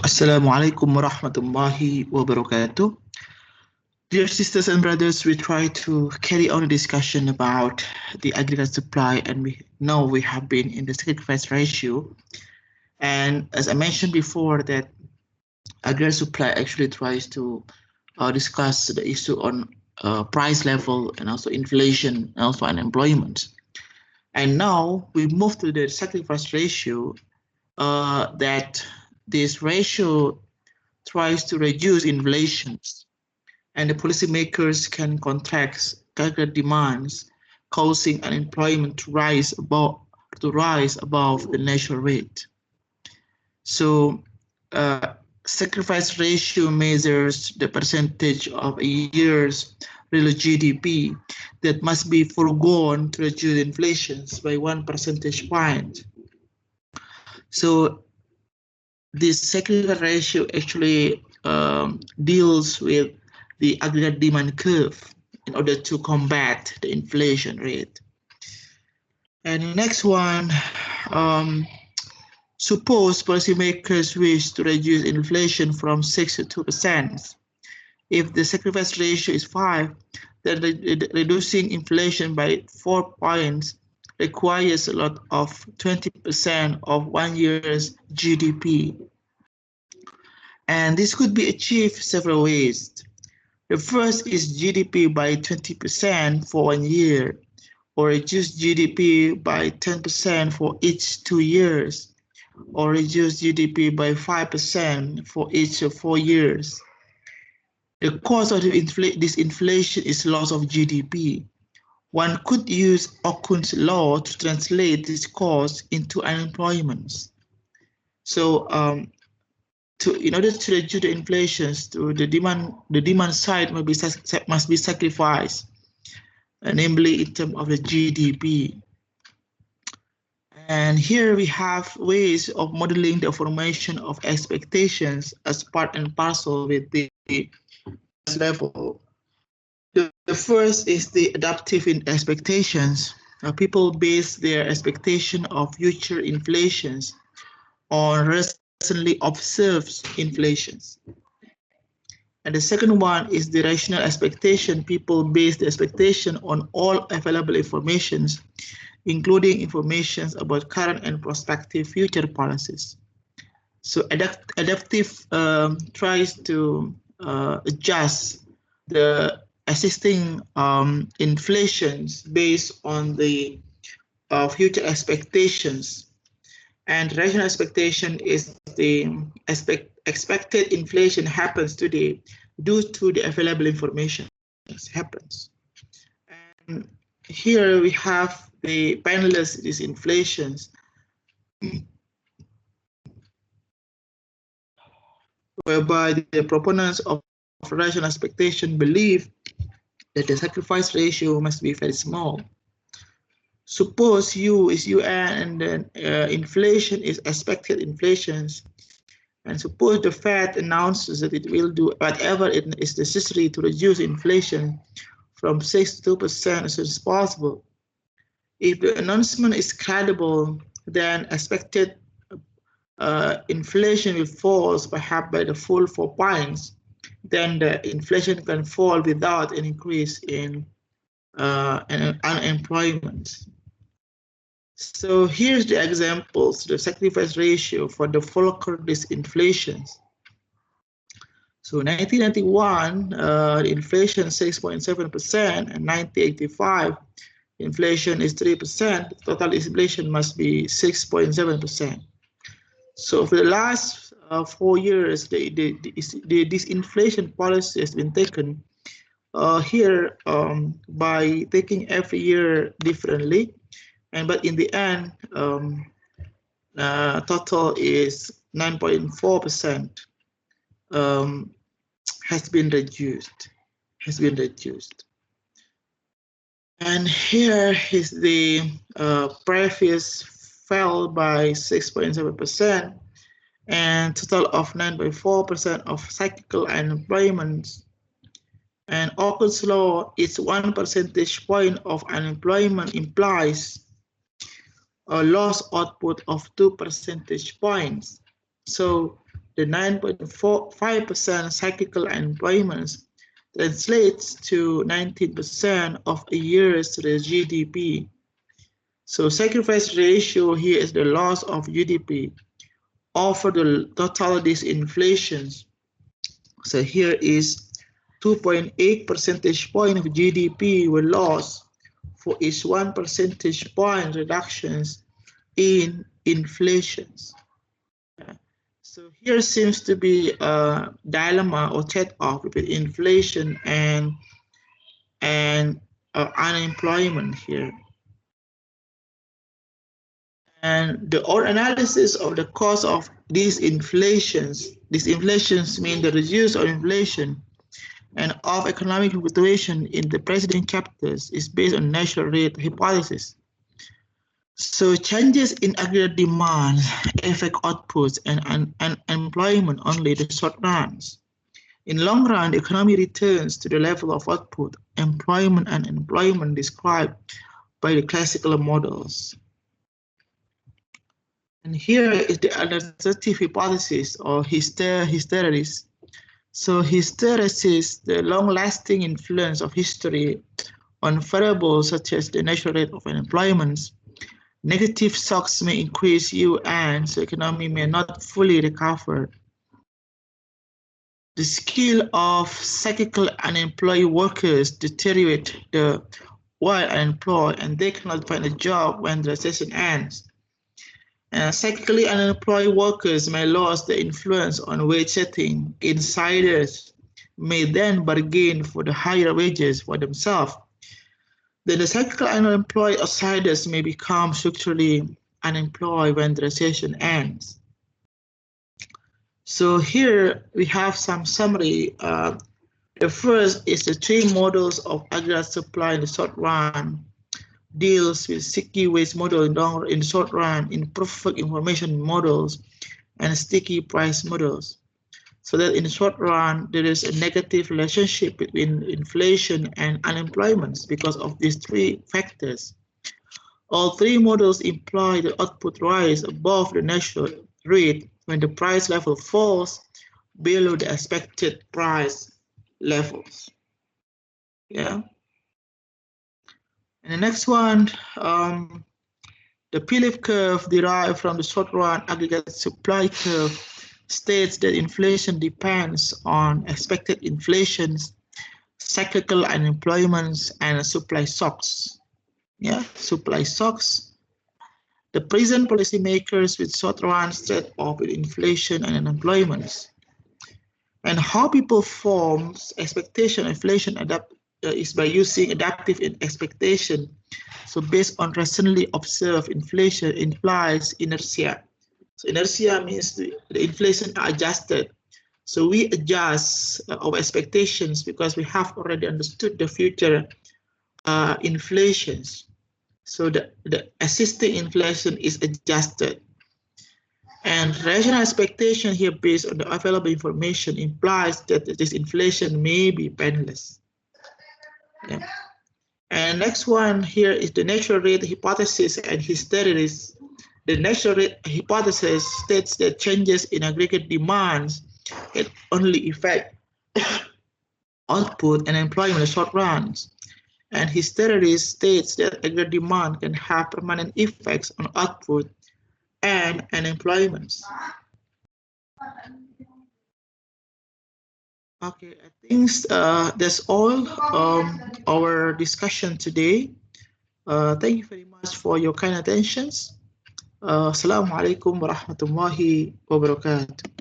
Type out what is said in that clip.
Assalamualaikum warahmatullahi wabarakatuh. Dear sisters and brothers, we try to carry on a discussion about the aggregate supply, and we know we have been in the sacrifice ratio. And as I mentioned before, that aggregate supply actually tries to discuss the issue on price level and also inflation and also unemployment. And now we move to the sacrifice ratio, that this ratio tries to reduce inflation, and the policymakers can contract aggregate demands, causing unemployment to rise above the national rate. So, sacrifice ratio measures the percentage of a year's real GDP that must be foregone to reduce inflation by 1 percentage point. So, this sacrifice ratio actually deals with the aggregate demand curve in order to combat the inflation rate. And the next one, suppose policymakers wish to reduce inflation from 6 to 2%. If the sacrifice ratio is 5, then reducing inflation by 4 points requires a lot of 20% of 1 year's GDP. And this could be achieved several ways. The first is GDP by 20% for 1 year, or reduce GDP by 10% for each 2 years, or reduce GDP by 5% for each 4 years. The cause of this inflation is loss of GDP. One could use Okun's law to translate this cause into unemployment. So, in order to reduce the inflation, the demand side must be sacrificed, namely in terms of the GDP. And here we have ways of modeling the formation of expectations as part and parcel with the level. The first is the adaptive expectations. People base their expectation of future inflations on recently observed inflations. And the second one is the rational expectation. People base the expectation on all available informations, including information about current and prospective future policies. So adaptive tries to adjust the existing inflations based on the future expectations. And rational expectation is the expected inflation happens today due to the available information happens. And here we have the panelists, these inflations, whereby the proponents of rational expectation believe that the sacrifice ratio must be very small. Suppose U is UN and then inflation is expected inflations, and suppose the Fed announces that it will do whatever it is necessary to reduce inflation from 6 to 2% as soon as possible. If the announcement is credible, then expected inflation will fall perhaps by the full 4 points. Then the inflation can fall without an increase in unemployment. So here's the examples, the sacrifice ratio for the Volcker disinflations. So 1991, inflation 6.7%, and 1985, inflation is 3%. Total inflation must be 6.7%. So for the last 4 years, this inflation policy has been taken here by taking every year differently. But in the end, total is 9.4% has been reduced. And here is the previous fell by 6.7%, and total of 9.4% of cyclical unemployment. And Okun's law is 1 percentage point of unemployment implies a loss output of 2 percentage points. So the 9.45% cyclical unemployment translates to 19% of a year's GDP. So sacrifice ratio here is the loss of GDP over the total disinflation. So here is 2.8 percentage point of GDP were lost for each 1 percentage point reductions in inflations. So here seems to be a dilemma or trade-off between inflation and unemployment here. And the analysis of the cause of these inflations mean the reduce of inflation and of economic fluctuation in the preceding chapters is based on natural rate hypothesis. So changes in aggregate demand affect outputs and employment only the short runs. In long run, the economy returns to the level of output, employment, and employment described by the classical models. And here is the alternative hypothesis or hysteresis. So hysteresis, the long-lasting influence of history on variables such as the natural rate of unemployment. Negative shocks may increase yield and the economy may not fully recover. The skill of cyclical unemployed workers deteriorate while unemployed and they cannot find a job when the recession ends. Cyclically unemployed workers may lose the influence on wage setting. Insiders may then bargain for the higher wages for themselves. Then the cyclical unemployed outsiders may become structurally unemployed when the recession ends. So here we have some summary. The first is the three models of aggregate supply in the short run. Deals with sticky waste model in the short run, imperfect information models, and sticky price models. So that in the short run, there is a negative relationship between inflation and unemployment because of these three factors. All three models imply the output rise above the natural rate when the price level falls below the expected price levels. Yeah. And the next one, the IPIEF curve derived from the short run aggregate supply curve states that inflation depends on expected inflations, cyclical unemployment, and supply shocks. Yeah, supply shocks. The present policymakers with short run trade-off with inflation and unemployment. And how people form expectation inflation is by using adaptive expectation. So based on recently observed inflation implies inertia. So inertia means the inflation are adjusted. So we adjust our expectations because we have already understood the future inflations. So the existing inflation is adjusted. And rational expectation here based on the available information implies that this inflation may be painless. Yeah. And next one here is the natural rate hypothesis and hysteresis. The natural rate hypothesis states that changes in aggregate demands can only affect output and employment in short runs. And hysteresis states that aggregate demand can have permanent effects on output and employment. Okay, I think that's all our discussion today. Thank you very much for your kind attention. Assalamualaikum warahmatullahi wabarakatuh.